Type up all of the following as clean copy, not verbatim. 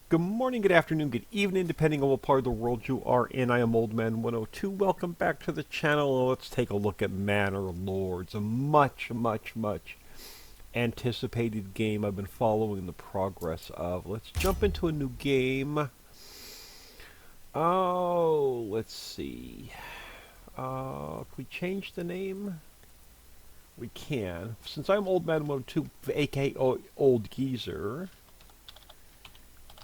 Good morning, good afternoon, good evening, depending on what part of the world you are in. I am Old Man 102. Welcome back to the channel. Let's take a look at Manor Lords, a much anticipated game I've been following the progress of. Let's jump into a new game. Oh, let's see. Can we change the name? We can. Since I'm Old Man 102, aka Old Geezer.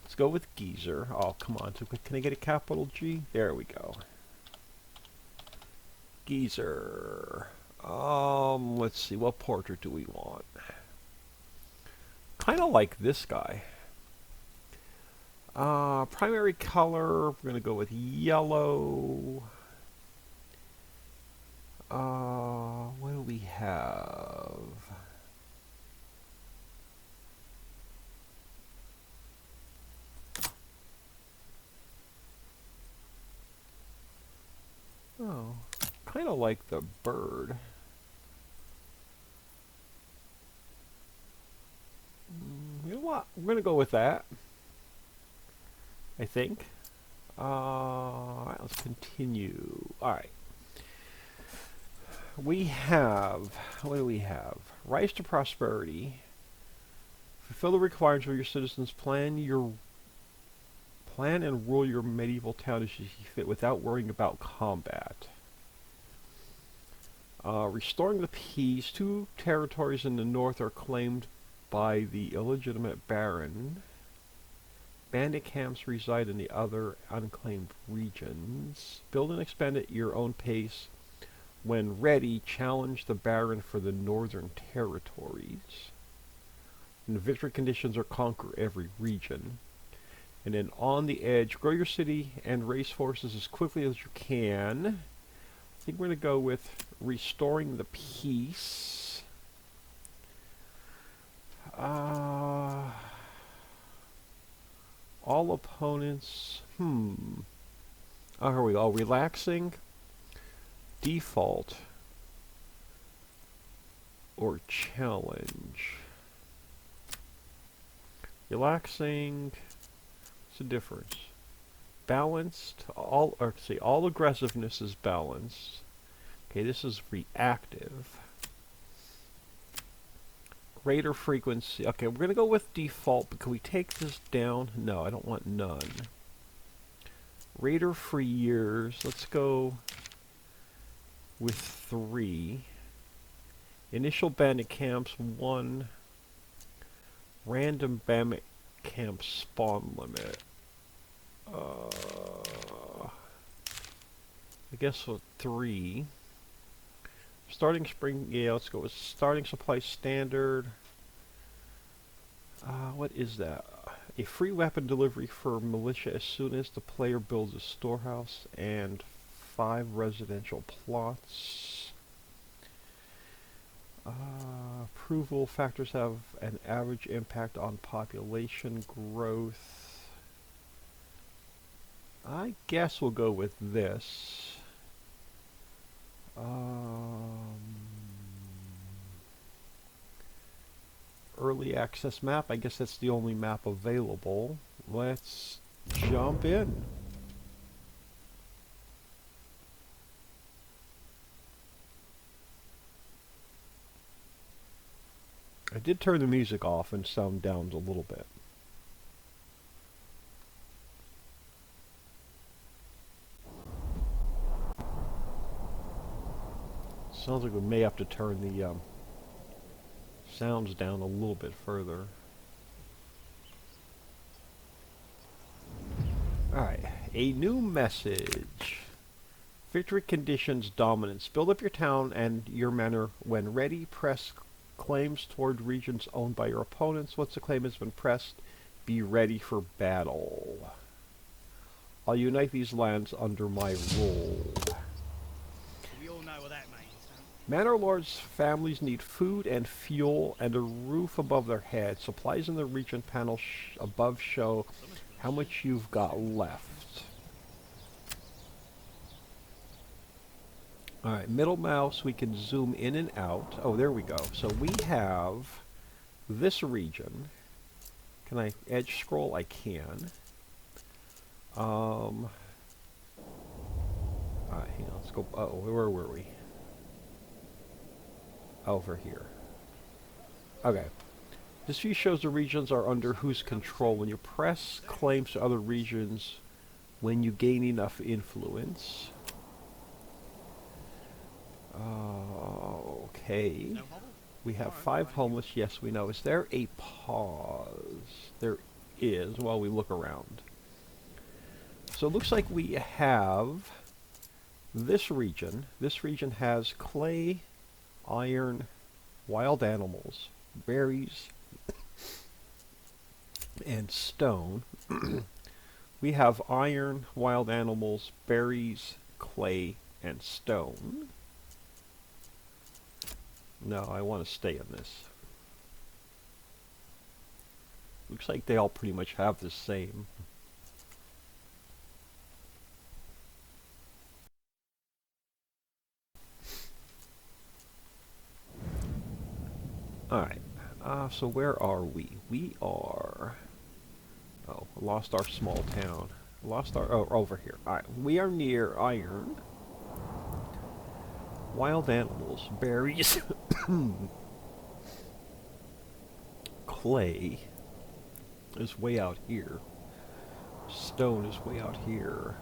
Let's go with Geezer. Oh, come on. So can I get a capital G? There we go. Geezer. Let's see. What portrait do we want? Kind of like this guy. Primary color, we're going to go with yellow. What do we have? Oh, kind of like the bird. You know what? We're going to go with that. I think. Alright, let's continue. Alright. We have, what do we have? Rise to prosperity. Fulfill the requirements of your citizens. Plan and rule your medieval town as you see fit without worrying about combat. Restoring the peace. 2 territories in the north are claimed by the illegitimate baron. Bandit camps reside in the other unclaimed regions. Build and expand at your own pace. When ready, challenge the baron for the northern territories. And the victory conditions are conquer every region. And then on the edge, grow your city and raise forces as quickly as you can. I think we're going to go with restoring the peace. All opponents, oh, here we go. Relaxing, default, or challenge. Relaxing, what's the difference? Balanced, all aggressiveness is balanced. Okay, this is reactive. Greater frequency. Okay, we're going to go with default, but can we take this down? No, I don't want none. Raider free years. Let's go with 3. Initial bandit camps 1. Random bandit camp spawn limit. I guess with 3. Starting spring, yeah, let's go with starting supply standard. What is that? A free weapon delivery for militia as soon as the player builds a storehouse and 5 residential plots. Approval factors have an average impact on population growth. I guess we'll go with this. Early access map. I guess that's the only map available. Let's jump in. I did turn the music off and sound down a little bit. Sounds like we may have to turn the sounds down a little bit further. Alright, a new message. Victory conditions dominance. Build up your town and your manor when ready. Press claims toward regions owned by your opponents. Once the claim has been pressed, be ready for battle. I'll unite these lands under my rule. We all know what that means. Manor Lords' families need food and fuel and a roof above their heads. Supplies in the region panel above show how much you've got left. Alright, middle mouse, we can zoom in and out. Oh, there we go. So we have this region. Can I edge scroll? I can. Alright, hang on, let's go. Oh, where were we? Over here. Okay. This view shows the regions are under whose control. When you press claims to other regions, when you gain enough influence. Okay. We have 5 homeless. Yes, we know. Is there a pause? There is while we look around. So it looks like we have this region. This region has clay, iron, wild animals, berries, and stone. We have iron, wild animals, berries, clay, and stone. No, I want to stay in this. Looks like they all pretty much have the same. Alright, so where are we? We are... Oh, lost our small town. Lost our... Oh, over here. Alright, we are near iron. Wild animals, berries, clay is way out here. Stone is way out here.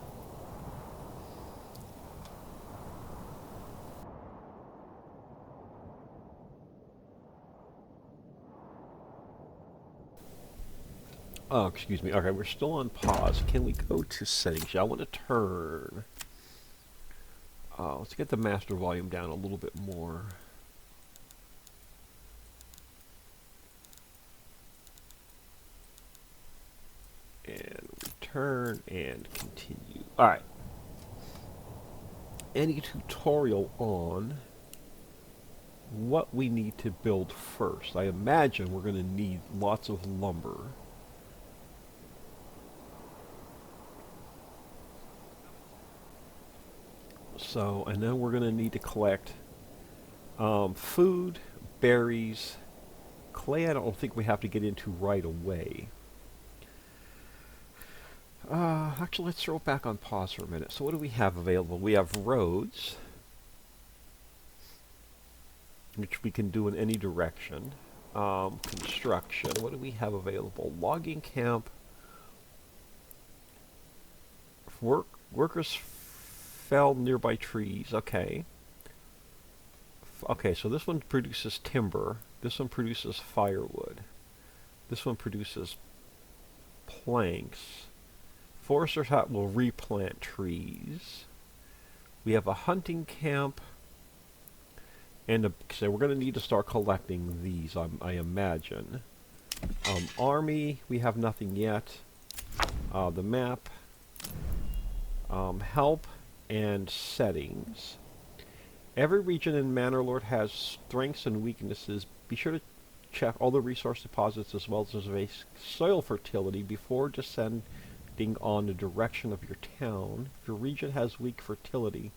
Oh, excuse me. Okay, we're still on pause. Can we go to settings? I want to turn... let's get the master volume down a little bit more. And return and continue. Alright. Any tutorial on what we need to build first. I imagine we're going to need lots of lumber. So, and then we're going to need to collect food, berries, clay. I don't think we have to get into right away. Actually, let's throw it back on pause for a minute. So what do we have available? We have roads, which we can do in any direction. Construction. What do we have available? Logging camp. Workers fell nearby trees. Okay. Okay, so this one produces timber. This one produces firewood. This one produces planks. Forester's hut will replant trees. We have a hunting camp. And so we're going to need to start collecting these, I imagine. Army, we have nothing yet. The map. Help and settings. Every region in Manor Lord has strengths and weaknesses. Be sure to check all the resource deposits as well as soil fertility before descending on the direction of your town. If your region has weak fertility,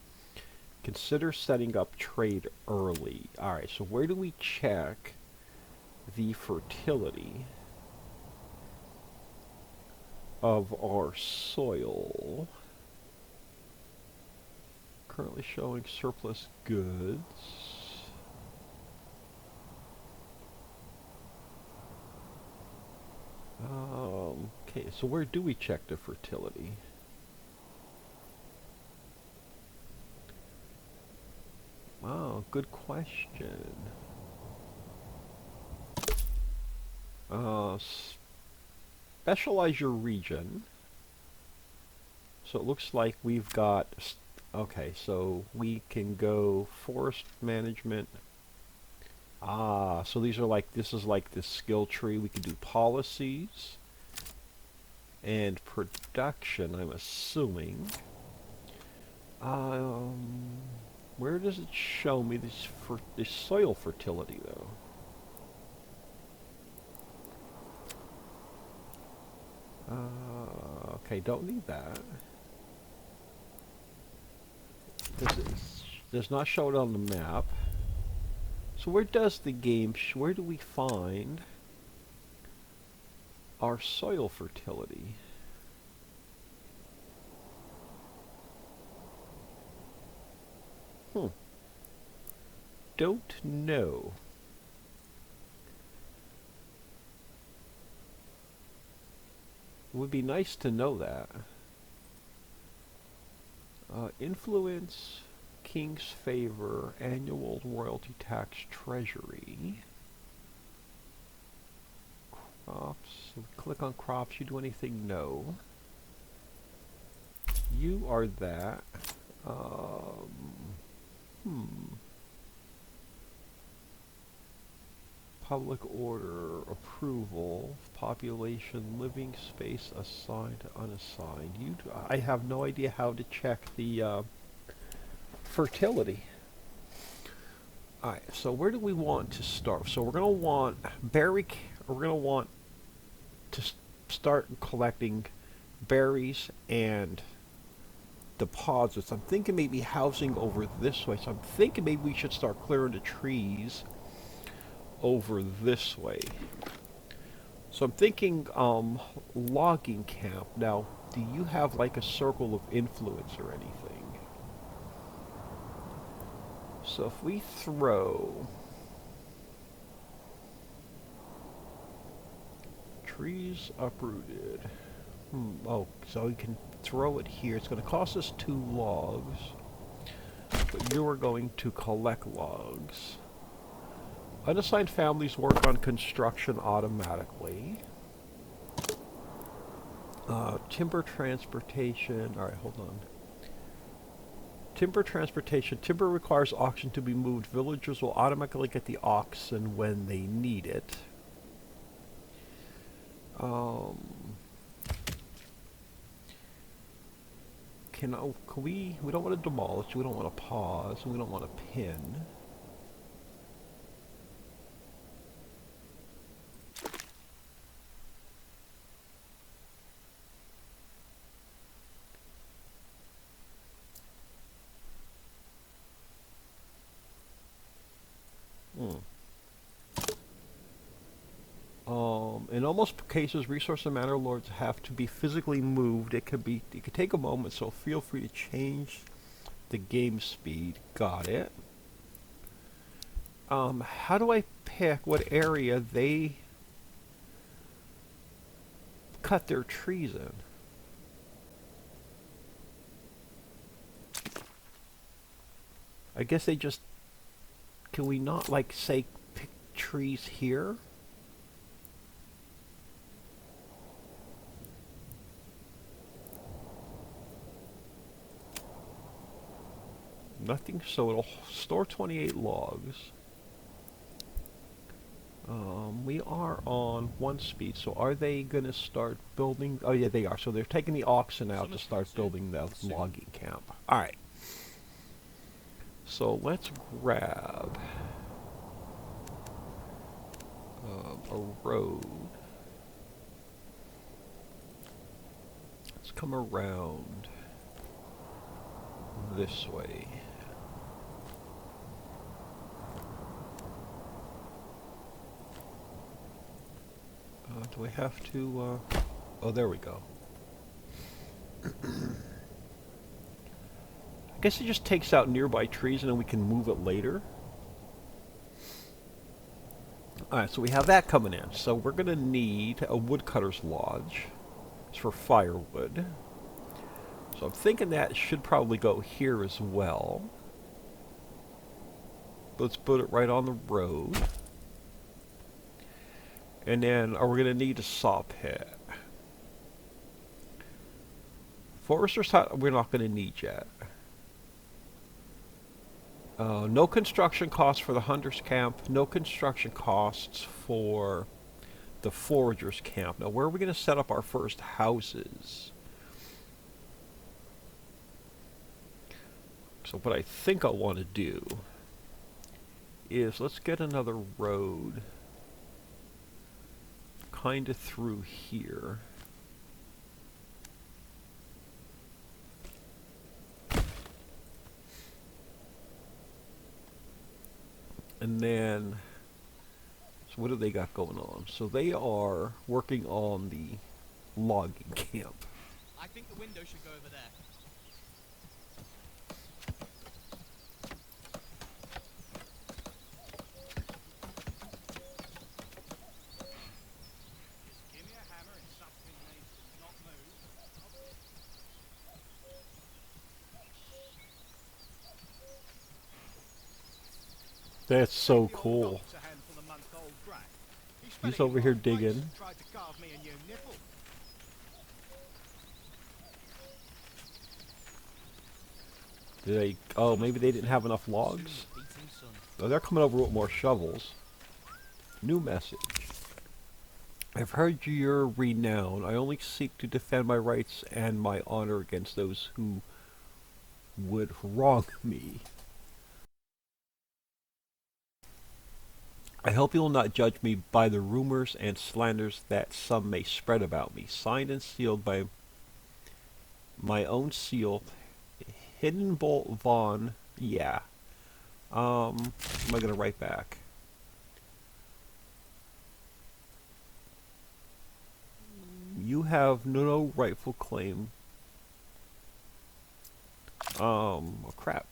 consider setting up trade early. Alright, so where do we check the fertility of our soil? Currently showing surplus goods. Okay, so where do we check the fertility? Oh, good question. Specialize your region. So it looks like we've got... Okay, so we can go forest management. So these are like, this is like the skill tree. We can do policies and production, I'm assuming. Where does it show me this soil fertility though? Okay, don't need that. Does not show it on the map. So where does the game, where do we find our soil fertility. Hmm. Don't know. It would be nice to know that. Influence, king's favor, annual royalty tax, treasury. Crops. So click on crops. You do anything? No. You are that. Public order, approval, population, living space, assigned to unassigned. I have no idea how to check the fertility. Alright, so where do we want to start? So we're going to want we're going to want to start collecting berries and deposits. I'm thinking maybe housing over this way. So I'm thinking maybe we should start clearing the trees over this way. So I'm thinking logging camp. Now, do you have like a circle of influence or anything? So if we throw trees uprooted. Oh, so we can throw it here. It's going to cost us 2 logs. But you are going to collect logs. Unassigned families work on construction automatically. Timber transportation. Alright, hold on. Timber transportation. Timber requires oxen to be moved. Villagers will automatically get the oxen when they need it. Can we don't want to demolish, we don't want to pause, we don't want to pin. In almost cases, resource and manor lords have to be physically moved. It could take a moment, so feel free to change the game speed. Got it. How do I pick what area they cut their trees in? I guess they just... Can we not, like, say, pick trees here? Nothing, so it'll store 28 logs. We are on 1 speed, so are they going to start building? Oh yeah, they are. So they're taking the oxen out to start building the logging camp. Alright. So let's grab a road. Let's come around this way. Do we have to, oh, there we go. I guess it just takes out nearby trees and then we can move it later. Alright, so we have that coming in. So we're going to need a woodcutter's lodge. It's for firewood. So I'm thinking that should probably go here as well. Let's put it right on the road. And then, are we going to need a saw pit? Forester's hut, we're not going to need yet. No construction costs for the hunter's camp. No construction costs for the forager's camp. Now, where are we going to set up our first houses? So what I think I want to do is let's get another road kind of through here. And then So what do they got going on? So they are working on the logging camp. I think the window should go over there. Just give me a hammer and something needs to not move. That's so Your cool. dog's a handful-a-month-old brat. He's He's spelling over it here wrong twice digging. and tried to carve me a new nipple. Did they? Oh, maybe they didn't have enough logs. Oh, they're coming over with more shovels. New message. I've heard your renown. I only seek to defend my rights and my honor against those who would wrong me. I hope you will not judge me by the rumors and slanders that some may spread about me. Signed and sealed by my own seal, Hidden Bolt Vaughn. Yeah. What am I gonna write back? You have no rightful claim. Oh crap.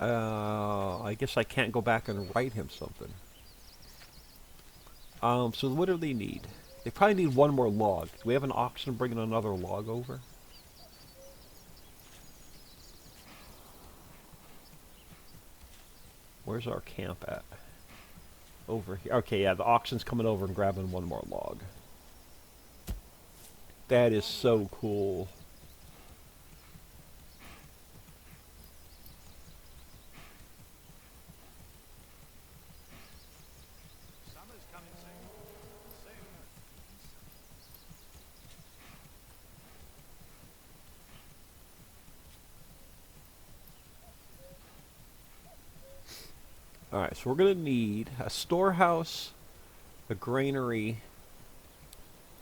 I guess I can't go back and write him something. So what do they need? They probably need one more log. Do we have an oxen bringing another log over? Where's our camp at? Over here. Okay, yeah, the oxen's coming over and grabbing one more log. That is so cool. Summer's coming soon. Alright, so we're going to need a storehouse, a granary,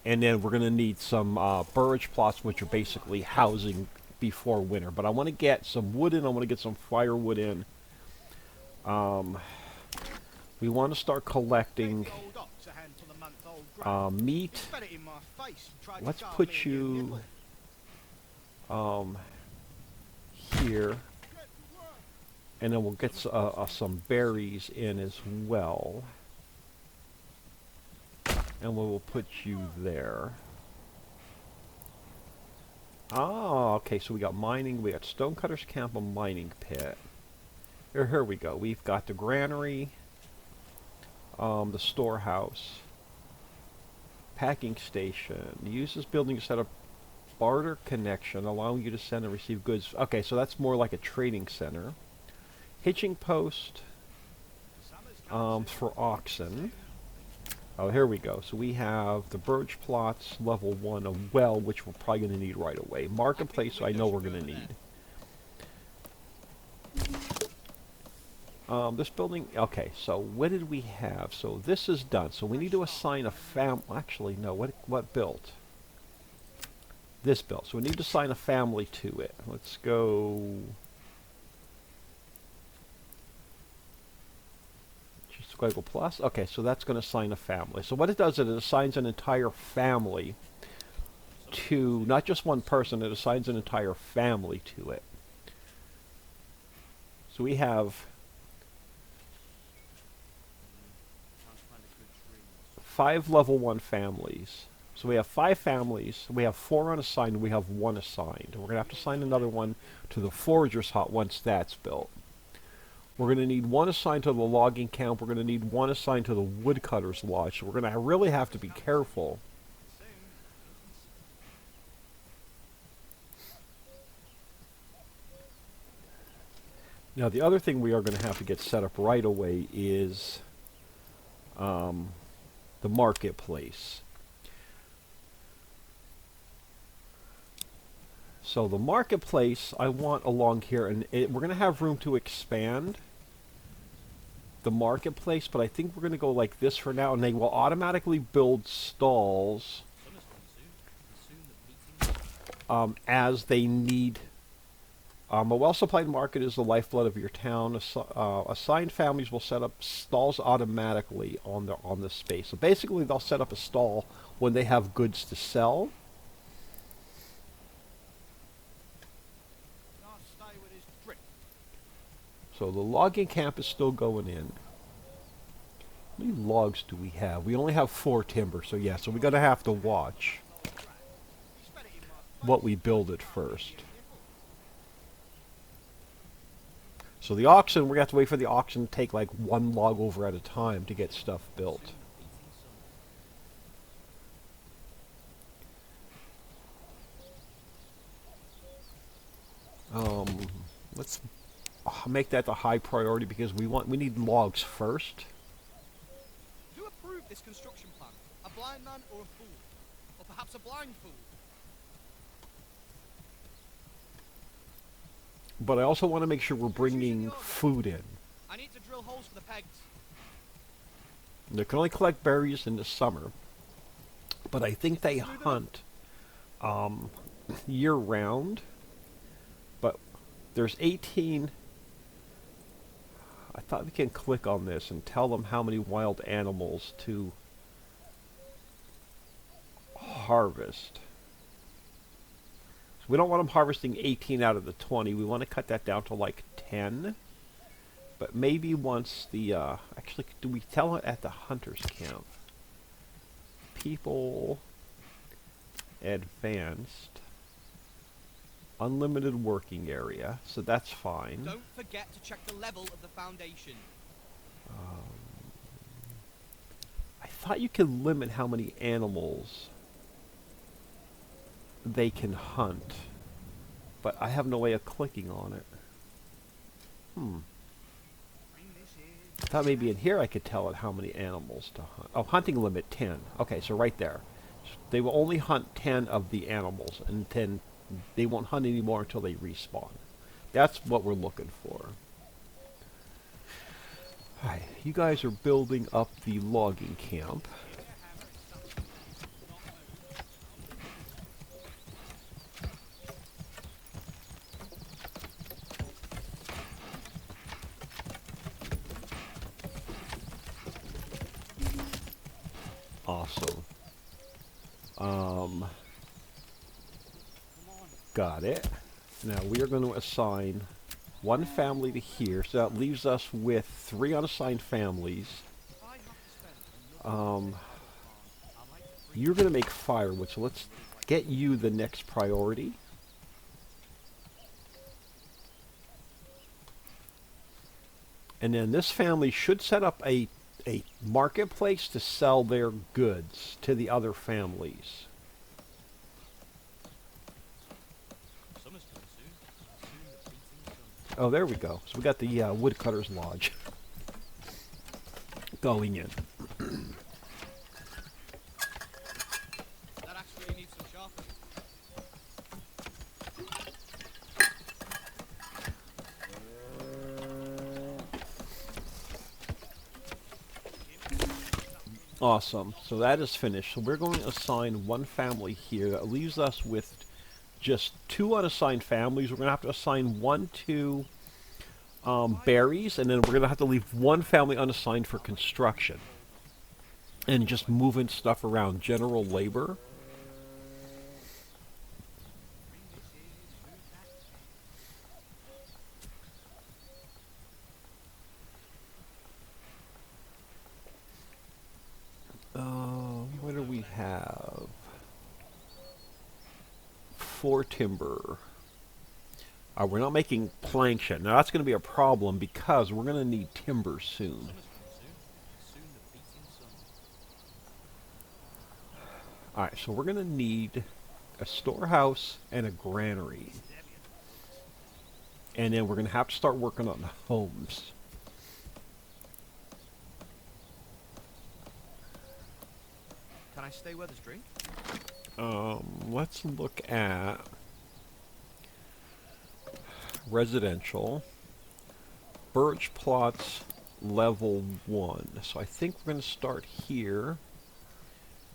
and then we're going to need some burridge plots, which are basically housing before winter. But I want to get some wood in, I want to get some firewood in. We want to start collecting meat. Let's put you here. And then we'll get some berries in as well. And we'll put you there. Ah, okay, so we got mining, we got Stonecutter's Camp, a mining pit. Here we go. We've got the granary, the storehouse, packing station. Use this building to set up barter connection, allowing you to send and receive goods. Okay, so that's more like a trading center. Hitching post for oxen. Oh, here we go. So we have the birch plots, level 1, a well, which we're probably going to need right away. Marketplace, I know we're going to need. This building, okay, so what did we have? So this is done. So we need to assign a actually, no, what built? This built. So we need to assign a family to it. Let's go... Squiggle plus. Okay, so that's going to assign a family. So what it does is it assigns an entire family to, not just one person, it assigns an entire family to it. So we have 5 level 1 families. So we have 5 families. We have 4 unassigned. We have 1 assigned. We're going to have to assign another one to the forager's hut once that's built. We're going to need 1 assigned to the logging camp. We're going to need 1 assigned to the woodcutter's lodge. So we're going to really have to be careful. Now, the other thing we are going to have to get set up right away is the marketplace. So the marketplace I want along here, and we're going to have room to expand the marketplace, but I think we're going to go like this for now, and they will automatically build stalls as they need A well-supplied market is the lifeblood of your town. Assigned families will set up stalls automatically on this space. So basically, they'll set up a stall when they have goods to sell. Now stay with his drip. So the logging camp is still going in. How many logs do we have? We only have 4 timber, so yeah, so we're going to have to watch He spat it in my what face. we build at first. So the auction, we're going to have to wait for the auction to take like 1 log over at a time to get stuff built. Let's make that the high priority because we need logs first. Who approved this construction plan? A blind man or a fool? Or perhaps a blind fool? But I also want to make sure we're bringing food in. I need to drill holes for the pegs. They can only collect berries in the summer, but I think they hunt year-round. But there's 18... I thought we can click on this and tell them how many wild animals to harvest. So we don't want them harvesting 18 out of the 20. We want to cut that down to like 10. But maybe once the... actually, do we tell it at the hunter's camp? People... Advanced. Unlimited working area, so that's fine. Don't forget to check the level of the foundation. I thought you could limit how many animals they can hunt, but I have no way of clicking on it. I thought maybe in here I could tell it how many animals to hunt. Oh, hunting limit 10. Okay, so right there. They will only hunt 10 of the animals, and then they won't hunt anymore until they respawn. That's what we're looking for. Alright, you guys are building up the logging camp. Awesome. Got it. Now we are going to assign 1 family to here, so that leaves us with 3 unassigned families. You're going to make firewood, so let's get you the next priority. And then this family should set up a marketplace to sell their goods to the other families. Oh, there we go. So we got the Woodcutter's Lodge going in. That actually needs some sharpening. Awesome. So that is finished. So we're going to assign 1 family here. That leaves us with just 2 unassigned families. We're going to have to assign 1 to berries, and then we're going to have to leave 1 family unassigned for construction. And just moving stuff around. General labor. What do we have? 4 timber. We're not making planks yet. Now that's going to be a problem because we're going to need timber soon. Alright, so we're going to need a storehouse and a granary. And then we're going to have to start working on the homes. Can I stay with us, drink? Let's look at residential. Birch plots level 1. So I think we're going to start here.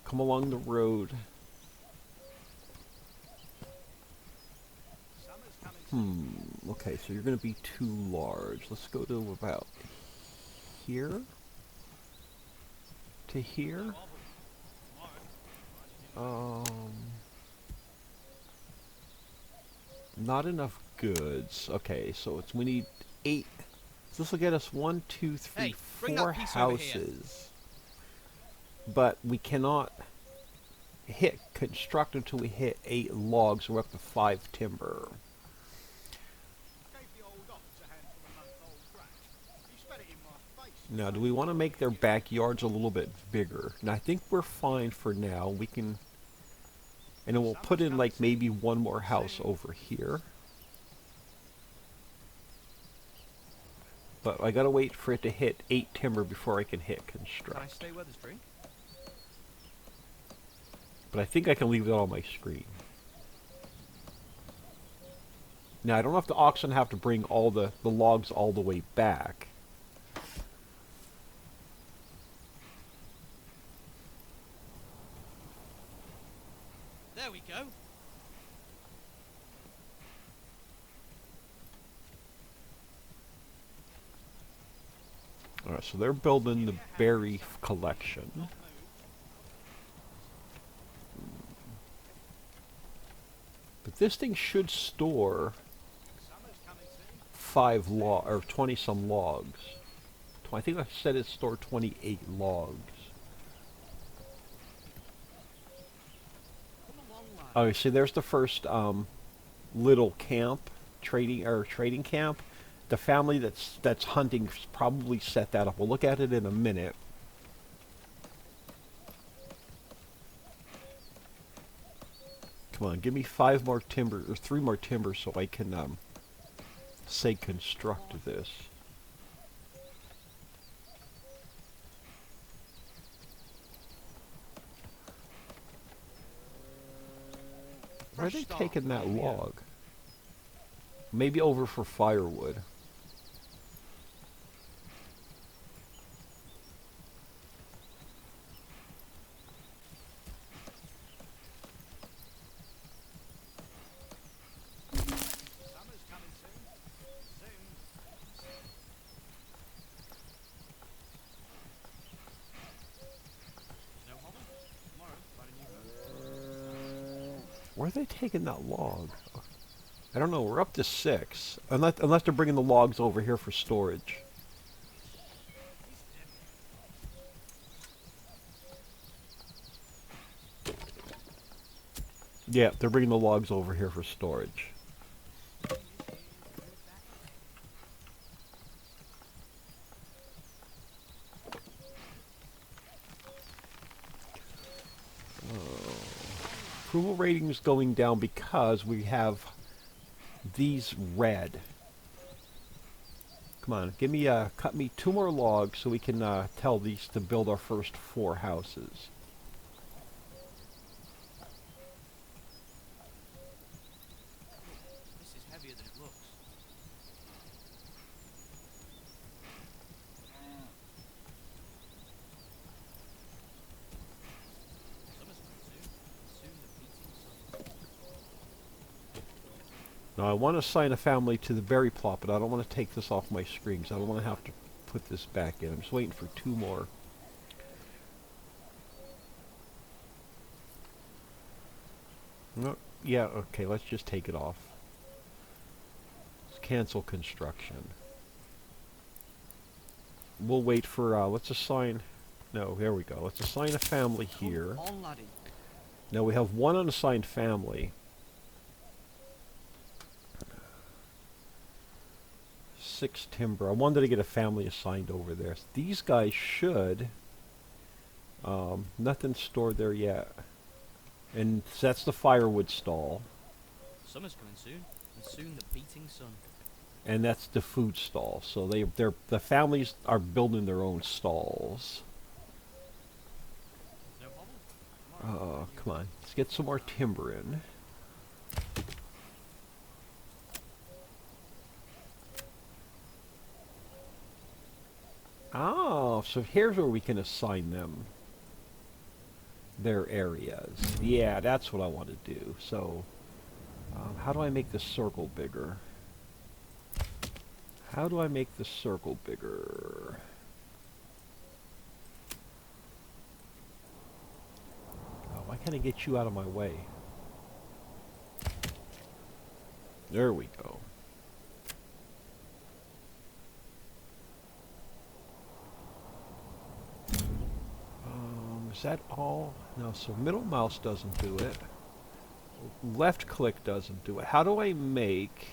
Come along the road. Summer's coming Okay, so you're going to be too large. Let's go to about here to here. Um, not enough goods. Okay, so we need 8. So this will get us 1, 2, 3, Hey, bring 4 that piece over here. houses. But we cannot hit construct until we hit 8 logs. We're up to 5 timber. Now, do we want to make their backyards a little bit bigger? Now, I think we're fine for now. We can, and then we'll put in like maybe one more house over here. But I gotta wait for it to hit 8 timber before I can hit construct. Can I stay where there's drink? But I think I can leave it on my screen. Now, I don't know if the oxen have to bring all the logs all the way back. There we go. Alright, so they're building the berry collection. But this thing should store 5 or 20 some logs. I think I said it stored 28 logs. Oh, see, there's the first little camp, trading camp. The family that's hunting probably set that up. We'll look at it in a minute. Come on, give me 5 more timber or 3 more timber so I can say construct this. Where are they taking that log? Maybe over for firewood. Where are they taking that log? I don't know. We're up to 6. Unless they're bringing the logs over here for storage. Yeah, they're bringing the logs over here for storage. Approval rating is going down because we have these red. Come on, cut me 2 more logs so we can tell these to build our first 4 houses. This is heavier than it looks. Summer's coming soon. Soon the beating sun. Now I want to assign a family to the berry plot, but I don't want to take this off my screen because I don't want to have to put this back in. I'm just waiting for 2 more. No, yeah, okay, let's just take it off. Let's cancel construction. We'll wait for, let's assign, no, there we go. Let's assign a family here. Come on, laddie. Now we have 1 unassigned family. 6 timber. I wanted to get a family assigned over there. So these guys should... nothing stored there yet. And so that's the firewood stall. Summer's coming soon. And soon the beating sun. And that's the food stall. So the families are building their own stalls. No problem. Come on. Let's get some more timber in. Oh, so here's where we can assign them their areas. Yeah, that's what I want to do. So How do I make this circle bigger? How do I make the circle bigger? Oh, why can't I get you out of my way? There we go. Is that all? No, so middle mouse doesn't do it. Left click doesn't do it. How do I make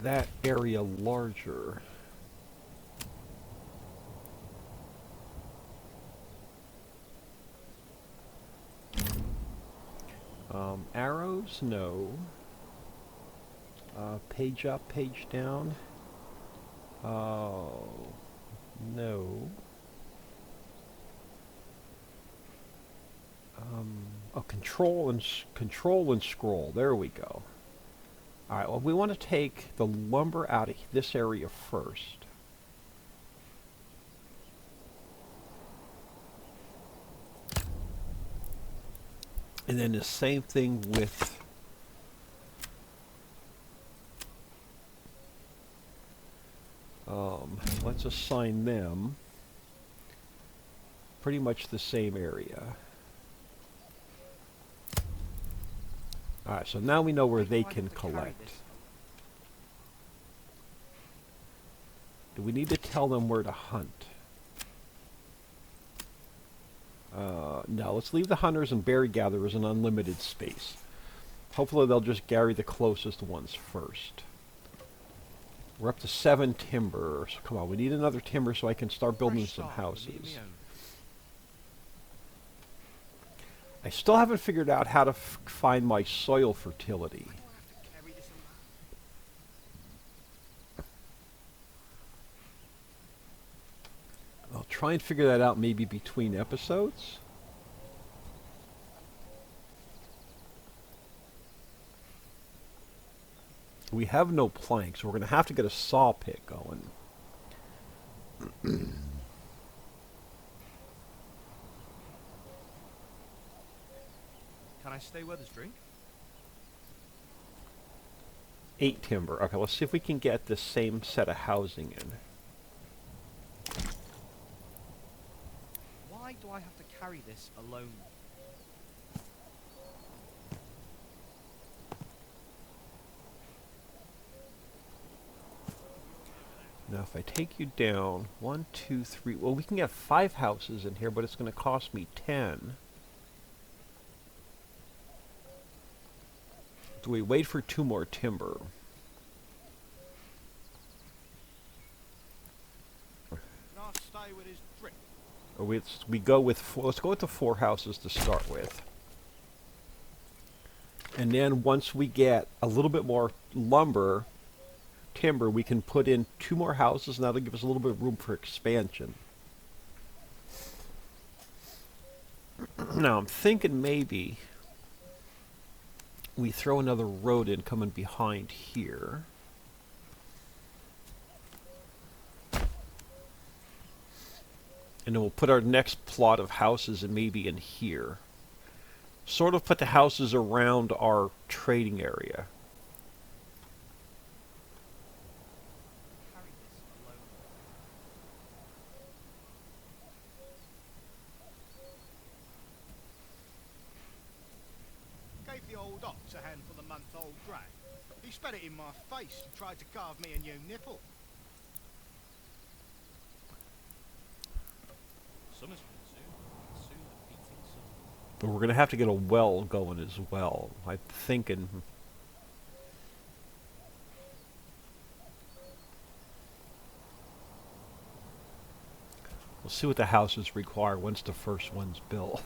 that area larger? Arrows? No. Page up, page down? Oh, no. Oh, control and scroll. There we go. All right. Well, we want to take the lumber out of this area first. And then the same thing with let's assign them pretty much the same area. Alright, so now we know where they can collect. Do we need to tell them where to hunt? No, let's leave the hunters and berry gatherers in unlimited space. Hopefully they'll just carry the closest ones first. We're up to 7 timber. So come on, we need another timber so I can start building some houses. I still haven't figured out how to find my soil fertility. I'll try and figure that out maybe between episodes. We have no planks, so we're going to have to get a saw pit going. Can I stay where there's drink? 8 timber. Okay, let's see if we can get the same set of housing in. Why do I have to carry this alone? Now, if I take you down, 1, 2, 3... Well, we can get 5 houses in here, but it's going to cost me 10. Do we wait for 2 more timber? Can I stay with his drink? Or we go with 4... Let's go with the 4 houses to start with. And then once we get a little bit more lumber... timber, we can put in 2 more houses, and that'll give us a little bit of room for expansion. Now, I'm thinking maybe we throw another road in coming behind here. And then we'll put our next plot of houses in maybe in here. Sort of put the houses around our trading area. The old ox a handful of month-old grey. He spat it in my face and tried to carve me a new nipple. Summer's coming soon. Soon the beating sun. But we're going to have to get a well going as well. I'm thinking... We'll see what the houses require once the first one's built.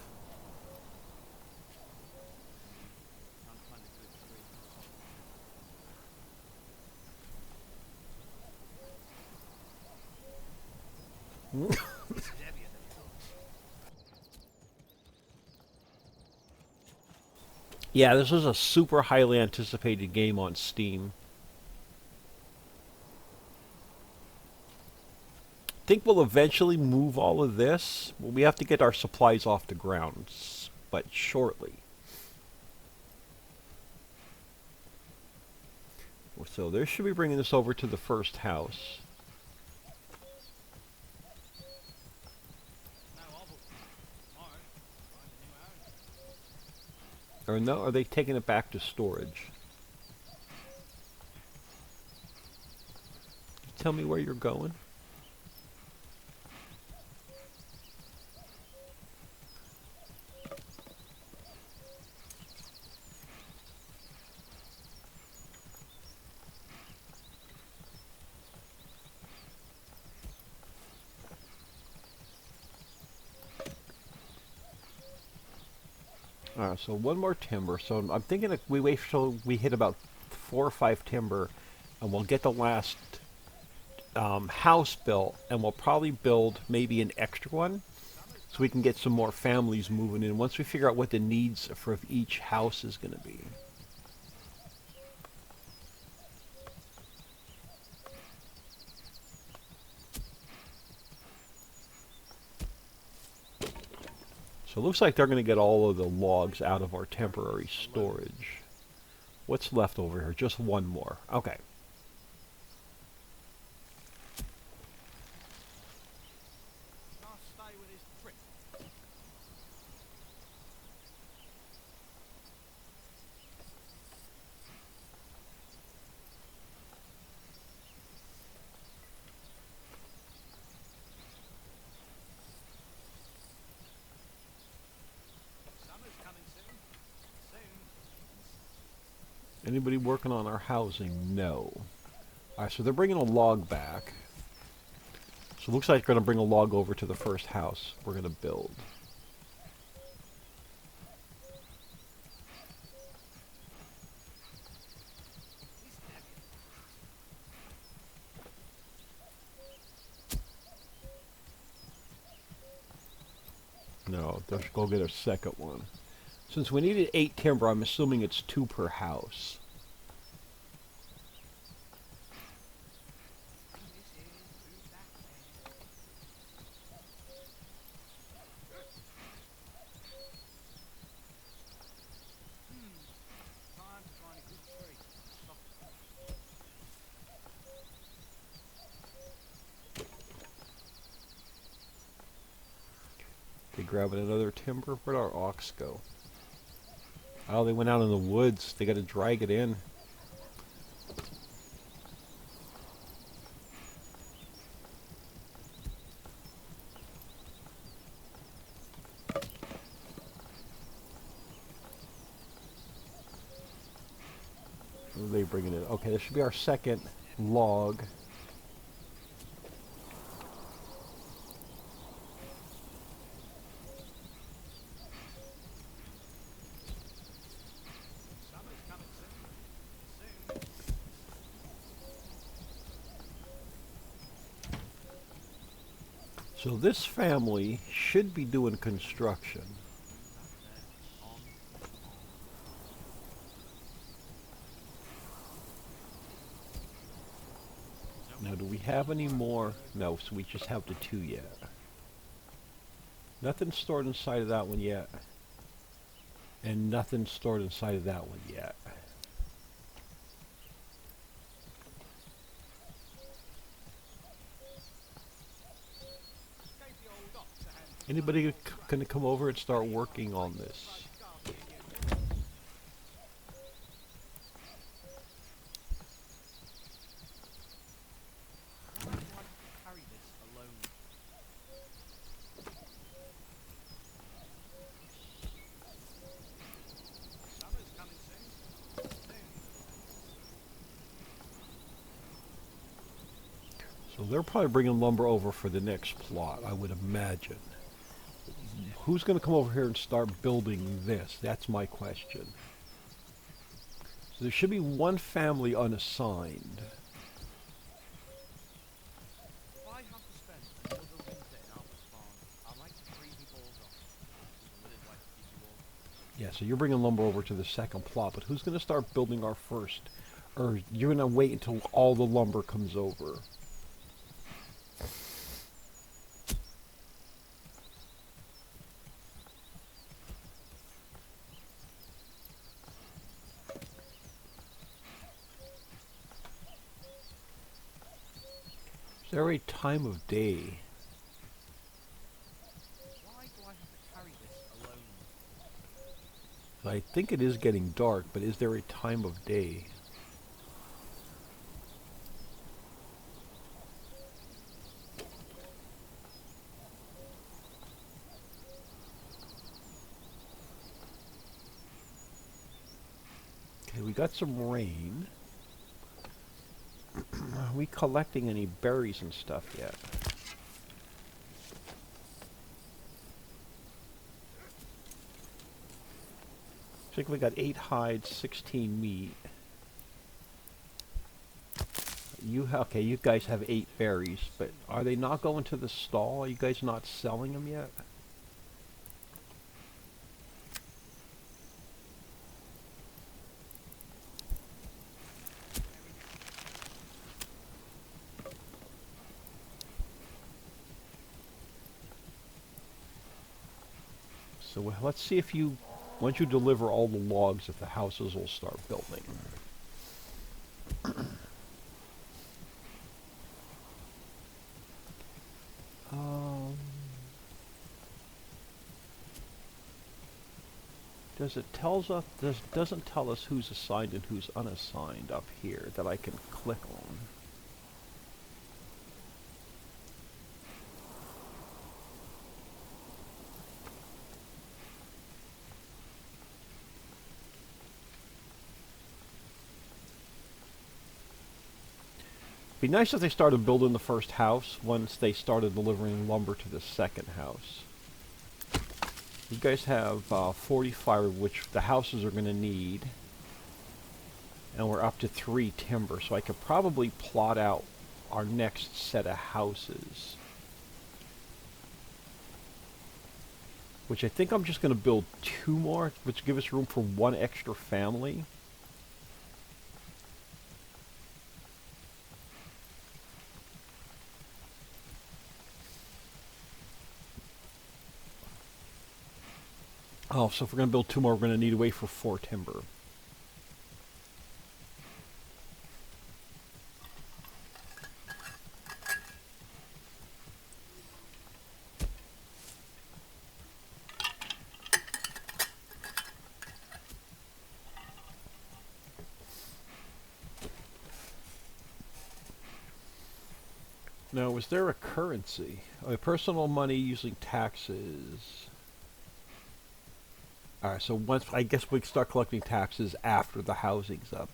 Yeah, this is a super highly anticipated game on Steam. I think we'll eventually move all of this. Well, we have to get our supplies off the ground, but shortly. So this should be bringing us over to the first house. Or no, are they taking it back to storage? Tell me where you're going. Alright, so one more timber. So I'm thinking that we wait till we hit about 4 or 5 timber, and we'll get the last house built, and we'll probably build maybe an extra one, so we can get some more families moving in once we figure out what the needs for each house is going to be. So it looks like they're going to get all of the logs out of our temporary storage. What's left over here? Just one more. Okay. Anybody working on our housing? No. Alright, so they're bringing a log back. So it looks like they're going to bring a log over to the first house we're going to build. No, let's go get a second one. Since we needed 8 timber, I'm assuming it's 2 per house. They grabbing another timber? Where'd our ox go? Oh, they went out in the woods. They got to drag it in. What are they bringing in? Okay, this should be our second log. So this family should be doing construction. Now, do we have any more? No, so we just have the 2 yet. Nothing stored inside of that one yet. And nothing stored inside of that one yet. Anybody gonna come over and start working on this? So they're probably bringing lumber over for the next plot, I would imagine. Who's going to come over here and start building this? That's my question. So there should be one family unassigned. Yeah, so you're bringing lumber over to the second plot, but who's going to start building our first? Or you're going to wait until all the lumber comes over? there a time of day? Why do I have to carry this alone? I think it is getting dark, but is there a time of day? Okay, we got some rain. Are we collecting any berries and stuff yet? I think we got 8 hides, 16 meat. Okay, you guys have 8 berries, but are they not going to the stall? Are you guys not selling them yet? So let's see if once you deliver all the logs, if the houses will start building. Doesn't tell us who's assigned and who's unassigned up here that I can click on. Be nice if they started building the first house once they started delivering lumber to the second house. You guys have 40 fiber, which the houses are going to need. And we're up to 3 timber, so I could probably plot out our next set of houses. Which I think I'm just going to build 2 more, which give us room for 1 extra family. Oh, so if we're going to build 2 more, we're going to need to wait for 4 timber. Now, is there a currency? Personal money using taxes. Alright, so I guess we can start collecting taxes after the housing's up.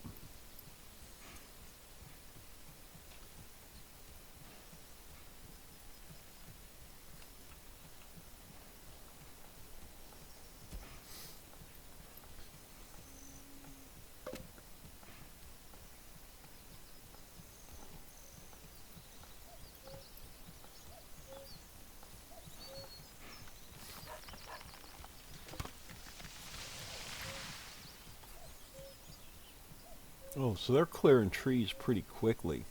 Oh, so they're clearing trees pretty quickly.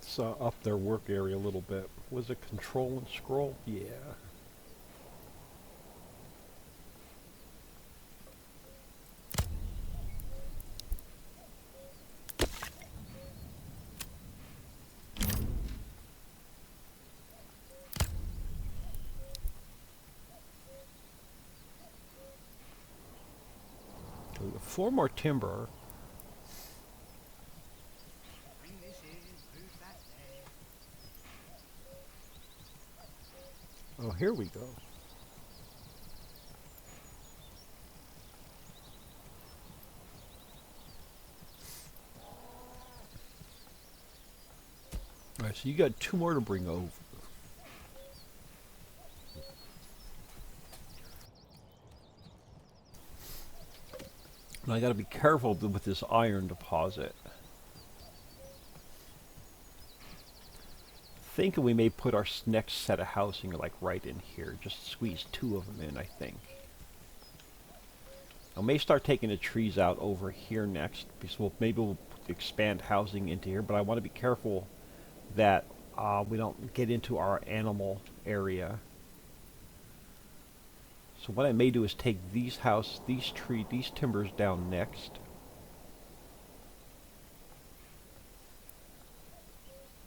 Let's up their work area a little bit. Was it control and scroll? Yeah. So we got 4 more timber. Bring this in, move that there. Oh, here we go. Alright, so you got 2 more to bring over. And I gotta be careful with this iron deposit. Thinking we may put our next set of housing like right in here. Just squeeze 2 of them in, I think. I may start taking the trees out over here next, because maybe we'll expand housing into here, but I want to be careful that we don't get into our animal area So what I may do is take these these timbers down next.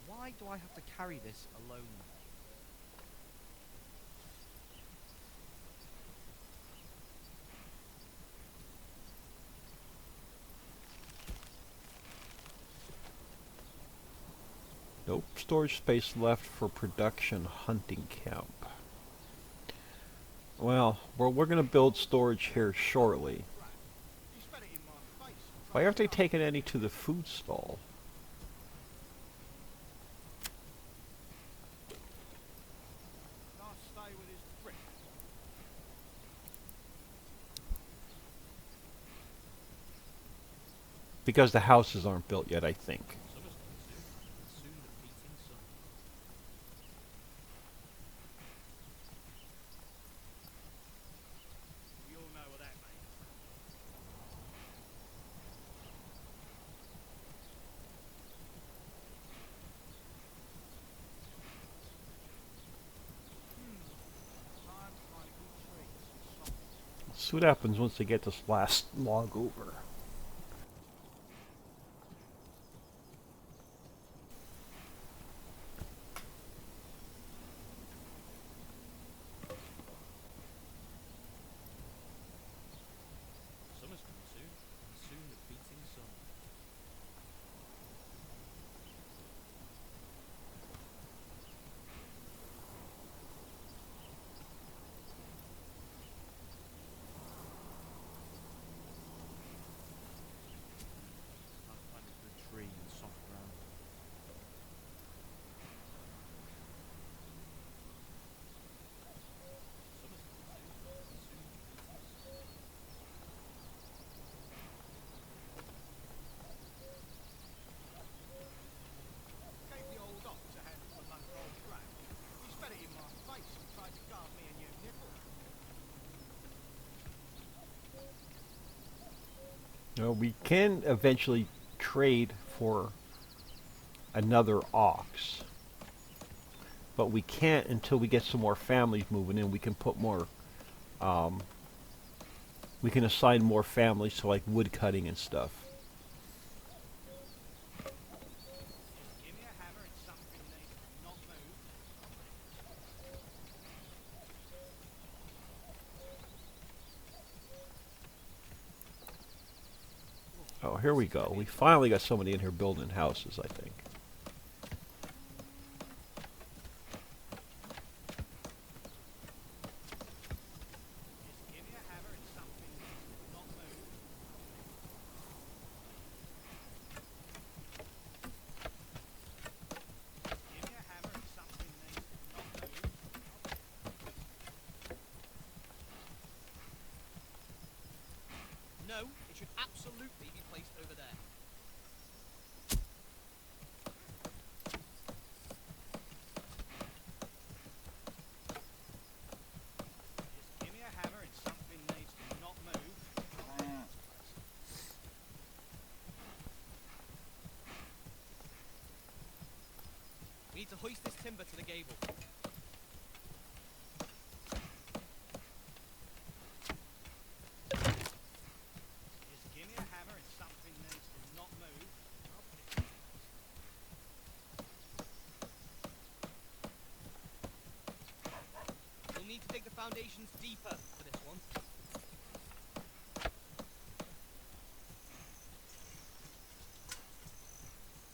Why do I have to carry this alone? Nope, storage space left for production hunting camp. Well, we're going to build storage here shortly. He spat it in my face. Why aren't they taking any to the food stall? Can't stay with his brick. Because the houses aren't built yet, I think. Summer's coming soon, and soon the beating sun. We all know what that means. Time to find a good tree and some soft. Let's see what happens once they get this last log over. Summer's coming soon, and soon the beating sun. Time to find a good tree and soft ground. Summer's coming soon, and soon the beating sun. Gave the old ox a handful of month-old grain. He spat it in my face and tried to carve me a new nipple. We can eventually trade for another ox. But we can't until we get some more families moving in. We can put more, we can assign more families to like wood cutting and stuff. Just give me a hammer and something needs to not move. Oh, here we go. We finally got somebody in here building houses, I think. Just give me a hammer and something needs to not move. Give me a hammer and something needs to not move. No, it should absolutely be placed over there. Just give me a hammer and something needs to not move. We need to hoist this timber to the gable. Just give me a hammer and something needs to not move. We'll need to dig the foundations deeper for this one.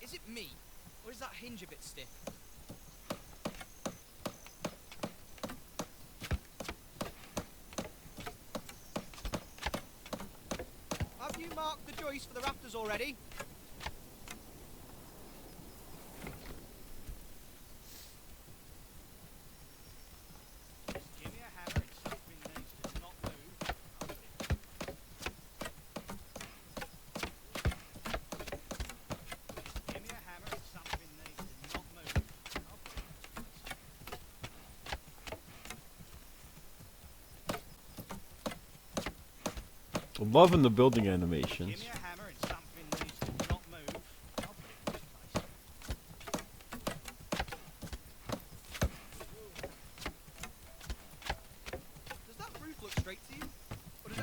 Is it me, or is that hinge a bit stiff? Have you marked the joist for the rafters already? Just give me a hammer and something needs to not move. Just give me a hammer and something needs to not move. I'm loving the building Give animations. me a hammer and something needs to not move. I'll put it in this place. Does that roof look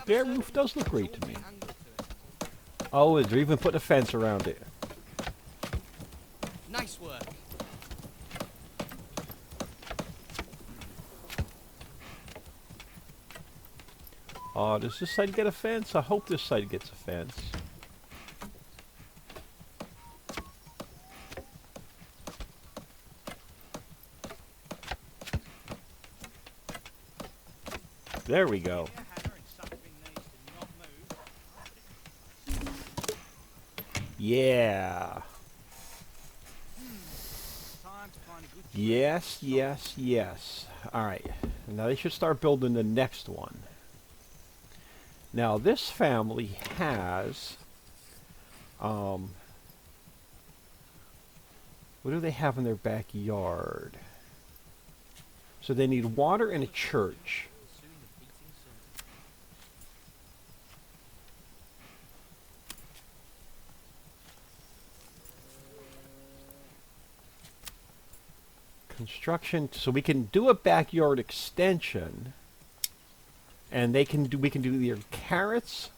Their roof does look great to me. Angle to it. Oh, they're even putting a fence around it. Nice work. Does this side get a fence? I hope this side gets a fence. There we go. Give me a hammer and something needs to not move. Yeah. Time to find a good Yes, yes, yes. Alright. Now they should start building the next one. Now this family has... what do they have in their backyard? So they need water and a church. Soon the beating sun. Construction, so we can do a backyard extension, and we can do either carrots,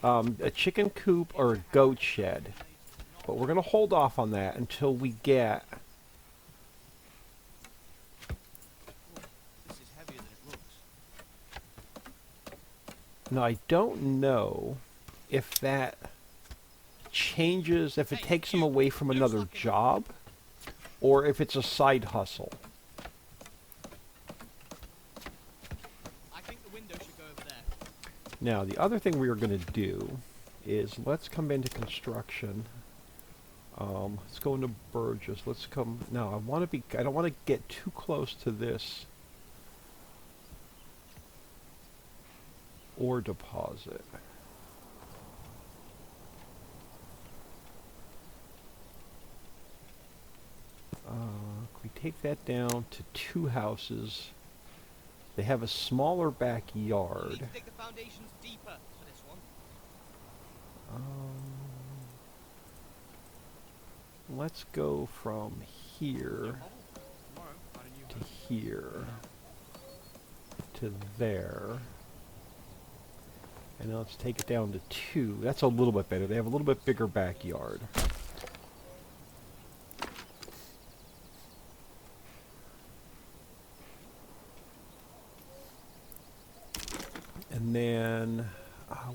a chicken coop, or a goat shed. But we're gonna hold off on that until we get. This is heavier than it looks. Now I don't know if that changes, if it takes them away from another job, or if it's a side hustle. I think the window should go over there. Now, the other thing we are going to do is let's come into construction. Let's go into Burgess. Let's come. Now, I don't want to get too close to this ore deposit. We take that down to 2 houses. They have a smaller We need backyard. to dig the foundations deeper for this one. Let's go from here Tomorrow, find a new to house. here to there. And now let's take it down to 2. That's a little bit better. They have a little bit bigger backyard. And then,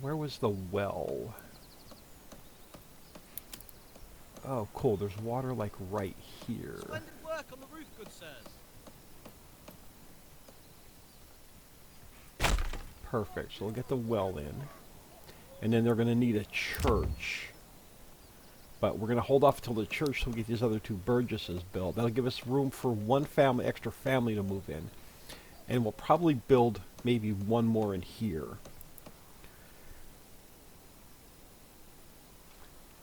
where was the well? Oh, cool. There's water, like, right here. Splendid work on the roof, good sirs. Perfect. So we'll get the well in. And then they're going to need a church. But we're going to hold off until the church so we get these other 2 Burgesses built. That'll give us room for 1 family, extra family to move in. And we'll probably build maybe 1 more in here.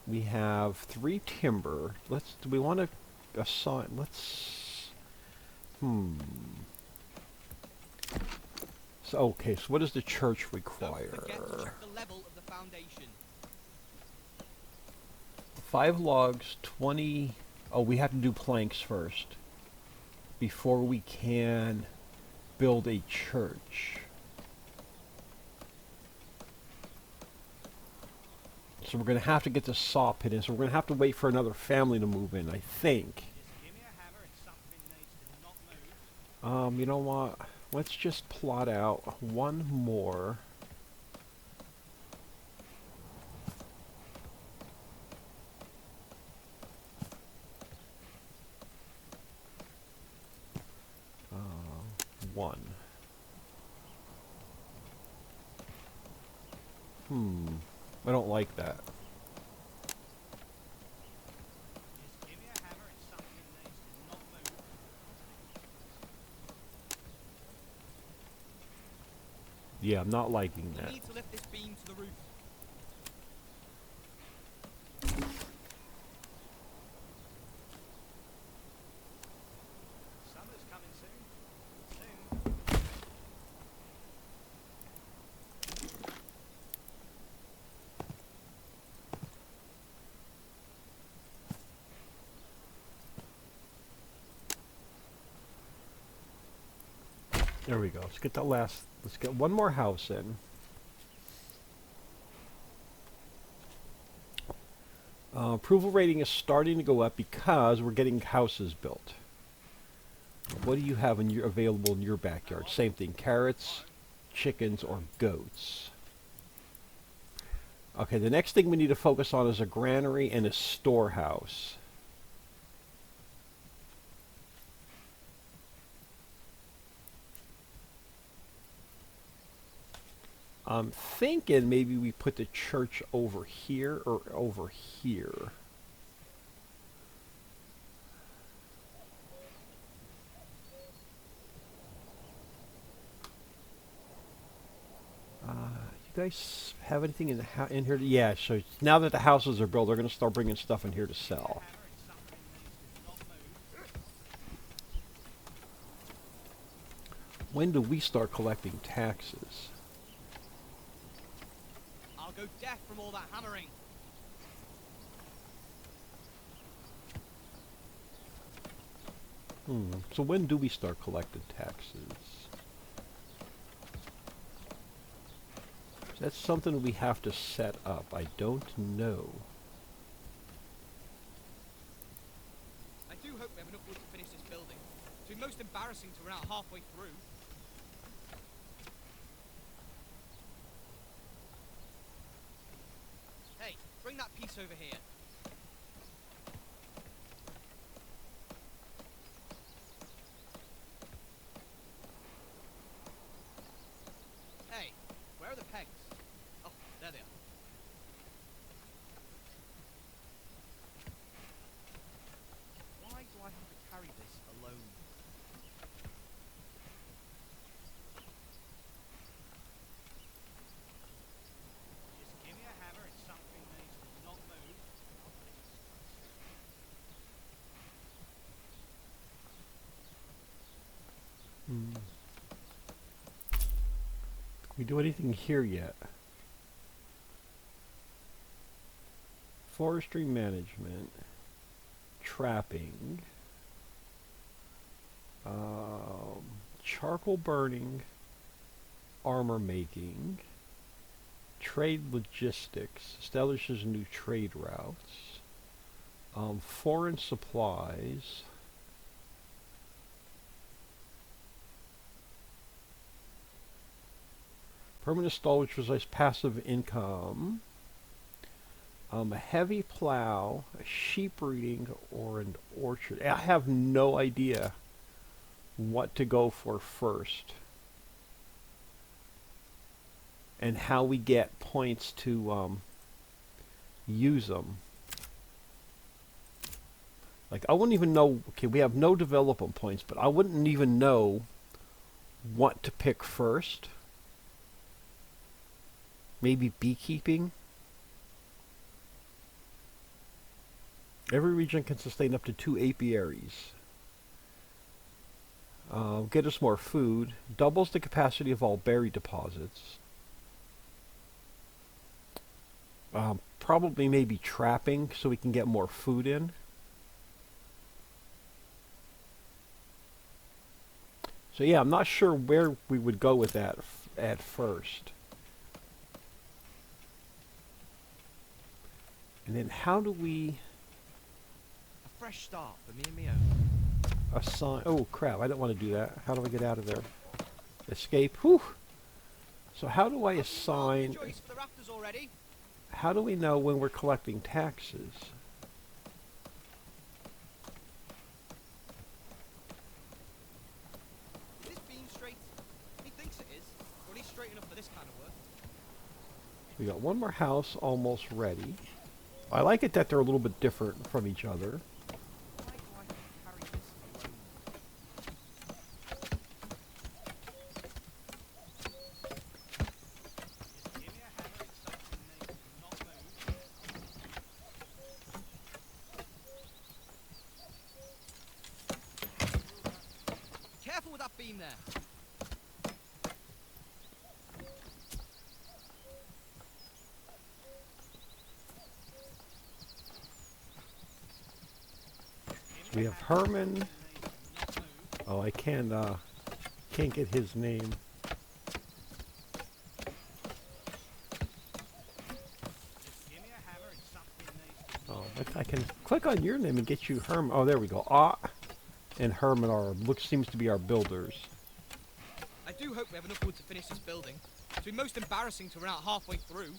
We have 3 timber. Do we want to assign, So, okay, so what does the church Don't forget to require? check the level of the foundation. 5 logs, 20... Oh, we have to do planks first. Before we can build a church. So we're going to have to get the saw pit in, so we're going to have to wait for another family to move in, I think. Just give me a hammer and something needs to not move. You know what? Let's just plot out 1 more. One. I don't like that. Just give me a hammer and something needs to not move. Yeah, I'm not liking We that. need to lift this beam to the roof. Summer's coming soon. Soon. There we go. Let's get 1 more house in. Approval rating is starting to go up because we're getting houses built. What do you have in your available in your backyard? Same thing, carrots, chickens, or goats. Okay, the next thing we need to focus on is a granary and a storehouse. I'm thinking maybe we put the church over here or over here. You guys have anything in the in here? Yeah, so now that the houses are built, they're going to start bringing stuff in here to sell. When do we start collecting taxes? I'll go deaf from all that hammering. So when do we start collecting taxes? That's something we have to set up. I don't know. I do hope we have enough wood to finish this building. It's been most embarrassing to run out halfway through. Hey, bring that piece over here. Hey, where are the pegs? Oh, there they are. Why do I have to carry this alone? Just give me a hammer and something needs to not move. We do anything here yet? Forestry management, trapping, charcoal burning, armor making, trade logistics, establishes new trade routes, foreign supplies, permanent stall, which was passive income, a heavy plow, a sheep breeding, or an orchard. I have no idea what to go for first and how we get points to use them. Like, I wouldn't even know. Okay, we have no development points, but I wouldn't even know what to pick first. Maybe beekeeping. Every region can sustain up to 2 apiaries. Get us more food. Doubles the capacity of all berry deposits. Probably maybe trapping so we can get more food in. So yeah, I'm not sure where we would go with that at first. And then how do we A fresh start for me and me own. assign... Oh crap, I don't want to do that. How do I get out of there? Escape. Whew. So how do I assign... Choice for the rafters already. How do we know when we're collecting taxes? Is this beam straight? He thinks it is, or at least straight enough for this kind of work. We got one more house almost ready. I like it that they're a little bit different from each other. Why do I have to carry this alone? Just give me a hammer and something needs to not move. Careful with that beam there. We have Herman. Oh, I can't get his name. Just give me a hammer and something needs to Oh, can click on your name and get you Herman. Oh, there we go. And Herman seems to be our builders. I do hope we have enough wood to finish this building. It'd be most embarrassing to run out halfway through.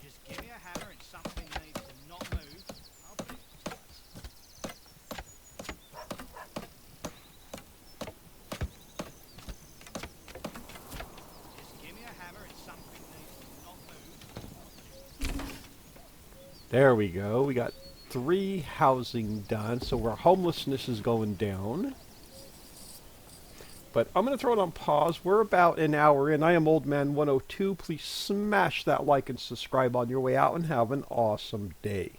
Just give me a hammer and something needs to not move. I'll put it to rights. Just give me a hammer and something needs to not move. I'll put it to There we go. We got 3 housing done, so our homelessness is going down. But I'm going to throw it on pause. We're about an hour in. I am Old Man 102. Please smash that like and subscribe on your way out and have an awesome day.